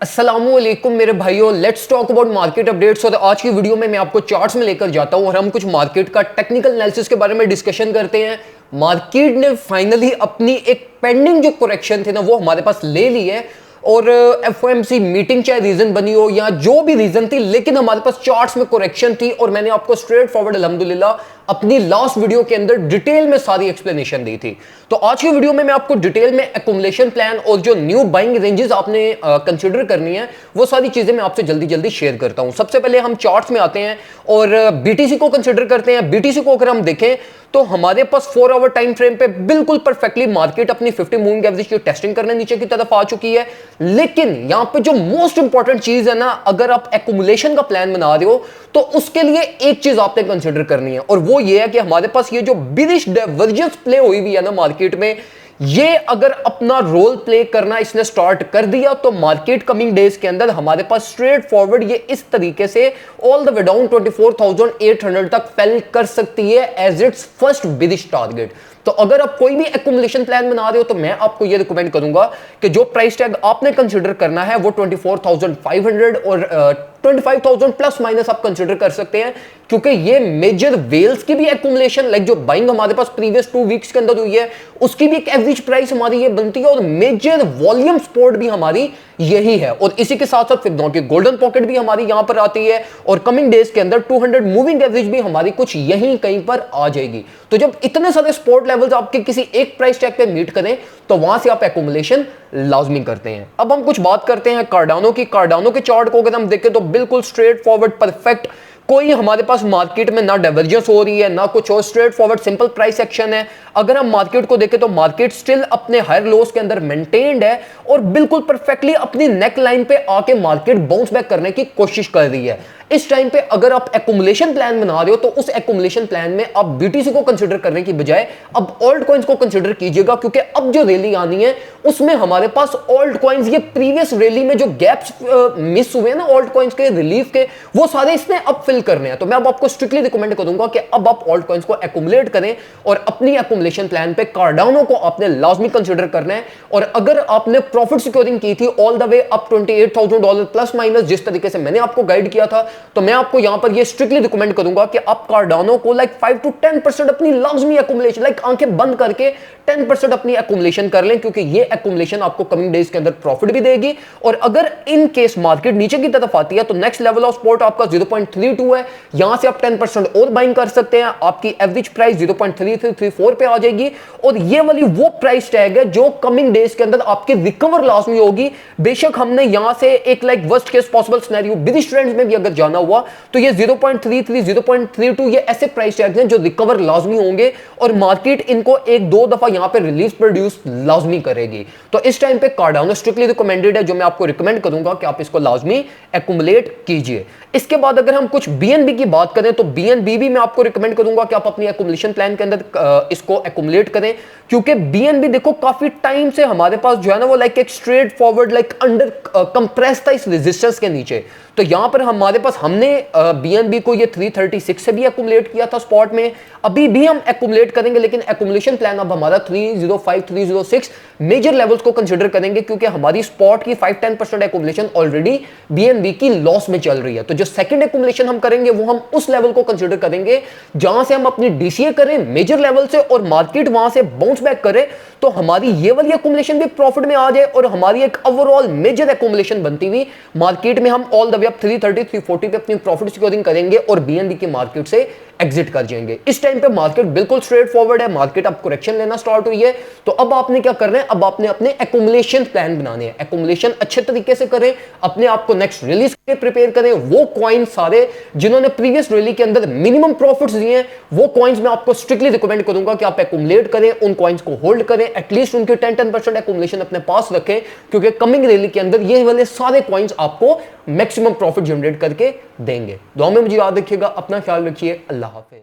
अस्सलामुअलैकुम मेरे भाइयों, let's talk about market updates. और आज की वीडियो में मैं आपको चार्ट्स में लेकर जाता हूं और हम कुछ मार्केट का टेक्निकल एनालिसिस के बारे में डिस्कशन करते हैं। मार्केट ने फाइनली अपनी एक पेंडिंग जो करेक्शन थे ना वो हमारे पास ले ली है। और एफओएमसी मीटिंग चाहे रीजन बनी हो या जो भी रीजन थी, लेकिन हमारे पास चार्ट्स में करेक्शन थी और मैंने आपको स्ट्रेट फॉरवर्ड अल्हम्दुलिल्लाह अपनी लास्ट वीडियो के अंदर डिटेल में सारी एक्सप्लेनेशन दी थी। तो आज की वीडियो में मैं आपको डिटेल में एक्युमुलेशन प्लान और जो न्यू बाइंग रेंजेस आपने कंसीडर करनी है वो सारी चीजें मैं आपसे जल्दी जल्दी शेयर करता हूं। सबसे पहले हम चार्ट्स में आते हैं और बीटीसी को कंसीडर करते हैं। बीटीसी को अगर हम देखें तो हमारे पास 4 आवर टाइम फ्रेम पे बिल्कुल परफेक्टली मार्केट अपनी 50 मूविंग एवरेज की टेस्टिंग करने नीचे की तरफ आ चुकी है। लेकिन यहां पे जो मोस्ट इंपॉर्टेंट चीज है ना, अगर आप एक्युमुलेशन का प्लान बना रहे हो तो उसके लिए एक चीज आपने कंसीडर करनी है और वो ये है कि हमारे पास ये जो बिलिश डाइवर्जेंस प्ले हुई हुई है ना मार्केट में, ये अगर अपना रोल प्ले करना इसने स्टार्ट कर दिया तो मार्केट कमिंग डेज के अंदर हमारे पास स्ट्रेट फॉरवर्ड ये इस तरीके से ऑल द वे डाउन 24,800 तक फेल कर सकती है एज इट्स फर्स्ट बिलिश टारगेट। तो अगर आप कोई भी एक्युमुलेशन प्लान बना रहे हो तो मैं आपको ये रिकमेंड करूंगा कि जो प्राइस टैग आपने कंसीडर करना है वो 24,500 और 25,000 प्लस माइनस आप कंसीडर कर सकते हैं, क्योंकि ये मेजर वेल्स की भी एक्युमुलेशन लाइक जो बाइंग हमारे पास प्रीवियस 2 वीक्स के अंदर हुई है उसकी भी एक एवरेज प्राइस हमारी ये बनती है और मेजर वॉल्यूम सपोर्ट भी हमारी यही है। और इसी के साथ साथ फिर की गोल्डन पॉकेट भी हमारी यहां पर आती है और कमिंग डेज के अंदर 200 मूविंग एवरेज भी हमारी कुछ यहीं कहीं पर आ जाएगी। तो जब इतने सारे सपोर्ट लेवल्स आपके किसी एक प्राइस टैग पे मीट करें तो वहां से आप एक्युमुलेशन लाजमी करते हैं। अब हम कुछ बात करते हैं कार्डानो की। कार्डानो के चार्ट को अगर हम देखें तो बिल्कुल स्ट्रेट फॉरवर्ड परफेक्ट, कोई हमारे पास मार्केट में ना डाइवर्जेंस हो रही है ना कुछ और, straight forward simple price action है। अगर हम मार्केट को देखें तो मार्केट स्टिल अपने हायर लोस के अंदर मेंटेन्ड है और बिल्कुल परफेक्टली अपनी नेक लाइन पे आके मार्केट बाउंस बैक करने की कोशिश कर रही है। इस टाइम पे अगर आप एक्युमुलेशन प्लान बना रहे हो तो उस एक्युमुलेशन प्लान में आप बीटीसी को कंसीडर करने की बजाय अब ऑल्ट कॉइंस को कंसीडर कीजिएगा, क्योंकि अब जो रैली आनी है उसमें हमारे पास ऑल्ट कॉइंस, ये प्रीवियस रैली में जो गैप्स मिस हुए ना ऑल्ट कॉइंस के रिलीफ के, वो सारे इसने अब फिल करने हैं। तो मैं अब आपको स्ट्रिक्टली रिकमेंड करूंगा कि अब आप ऑल्ट कॉइंस को एक्युमुलेट करें और अपनी एक्युमुलेशन प्लान पे कार्डानो को आपने लाजमी कंसीडर करना है। और अगर आपने प्रॉफिट सिक्योरिंग की थी all the way up $28,000 plus minus जिस तरीके से मैंने आपको गाइड किया था, तो मैं आपको यहां पर ये स्ट्रिक्टली रिकमेंड करूंगा कि आप कार्डानो को लाइक 5 to 10% अपनी लाजमी एक्युमुलेशन, लाइक आंखें बंद करके 10% अपनी एक्युमुलेशन कर लें, क्योंकि ये एक्युमुलेशन आपको कमिंग डेज के अंदर प्रॉफिट भी देगी। और अगर इन केस मार्केट नीचे की तरफ आती है तो नेक्स्ट लेवल ऑफ सपोर्ट आपका 0.32 है, यहां से आप 10% और बाइंग कर सकते हैं। आपकी एवरेज प्राइस 0.3334 पे आ जाएगी और ये वाली वो प्राइस टैग है जो कमिंग डेज के अंदर आपकी रिकवर लाजमी होगी। बेशक हमने यहां से एक like worst case possible scenario bullish trends में भी अगर जाना हुआ तो ये 0.33 0.32 ये ऐसे प्राइस टैग्स हैं जो रिकवर लाजमी होंगे और मार्केट इनको एक दो दफा यहां पे रिलीज प्रोड्यूस लाजमी करेगी। तो इस टाइम पे कार्डानो स्ट्रिक्टली रिकमेंडेड है, जो मैं आपको रिकमेंड करूंगा कि आप इसको लाजमी एक्युमुलेट कीजिए। इसके बाद अगर हम कुछ बीएनबी की बात करें तो बीएनबी भी मैं आपको रिकमेंड करूंगा कि आप अपनी एक्युमुलेशन प्लान के अंदर इसको एक्युमुलेट करें, क्योंकि बीएनबी देखो काफी टाइम से हमारे पास जो है ना वो लाइक एक straight forward like under compress था इस रेजिस्टेंस के नीचे। तो यहां पर हमारे पास हमने बीएनबी को ये 336 से भी एक्युमुलेट किया था स्पॉट में, अभी भी हम एक्युमुलेट करेंगे, लेकिन एक्युमुलेशन प्लान अब हमारा 305 306 मेजर लेवल्स को कंसीडर करेंगे, क्योंकि हमारी स्पॉट की 5-10% एक्युमुलेशन ऑलरेडी बीएनबी की लॉस में चल रही है। तो जो सेकंड एक्युमुलेशन हम करेंगे वो हम उस लेवल को कंसीडर करेंगे जहां से हम अपनी डीसीए करें मेजर लेवल से और मार्केट वहां से बाउंस बैक करे तो हमारी ये वाली एक्युमुलेशन भी प्रॉफिट में आ जाए और हमारी एक ओवरऑल मेजर एक्युमुलेशन बनती हुई मार्केट में हम ऑल द वे अप 330 340 पे अपनी प्रॉफिट सिक्योरिंग करेंगे और बीएनबी की मार्केट से एग्जिट कर जाएंगे। इस टाइम पे मार्केट बिल्कुल स्ट्रेट फॉरवर्ड है, मार्केट अब करेक्शन लेना स्टार्ट हुई है। तो अब आपने क्या करना है, अब आपने अपने एक्युमुलेशन प्लान बनाने हैं, एक्युमुलेशन अच्छे तरीके से करें, अपने आप को नेक्स्ट रिलीज के लिए प्रिपेयर करें। वो कॉइन सारे जिन्होंने प्रीवियस रैली के अंदर मिनिमम प्रॉफिट्स दिए हैं वो कॉइन्स मैं आपको स्ट्रिक्टली रिकमेंड करूंगा कि आप एक्युमुलेट करें, उन कॉइन्स को होल्ड करें, एटलीस्ट उनके 10% एक्युमुलेशन अपने पास रखें, क्योंकि कमिंग रैली के अंदर ये वाले सारे कॉइन्स आपको मैक्सिमम प्रॉफिट जनरेट करके देंगे। दुआ में मुझे याद रखिएगा, अपना ख्याल रखिए, अल्लाह हाफिज।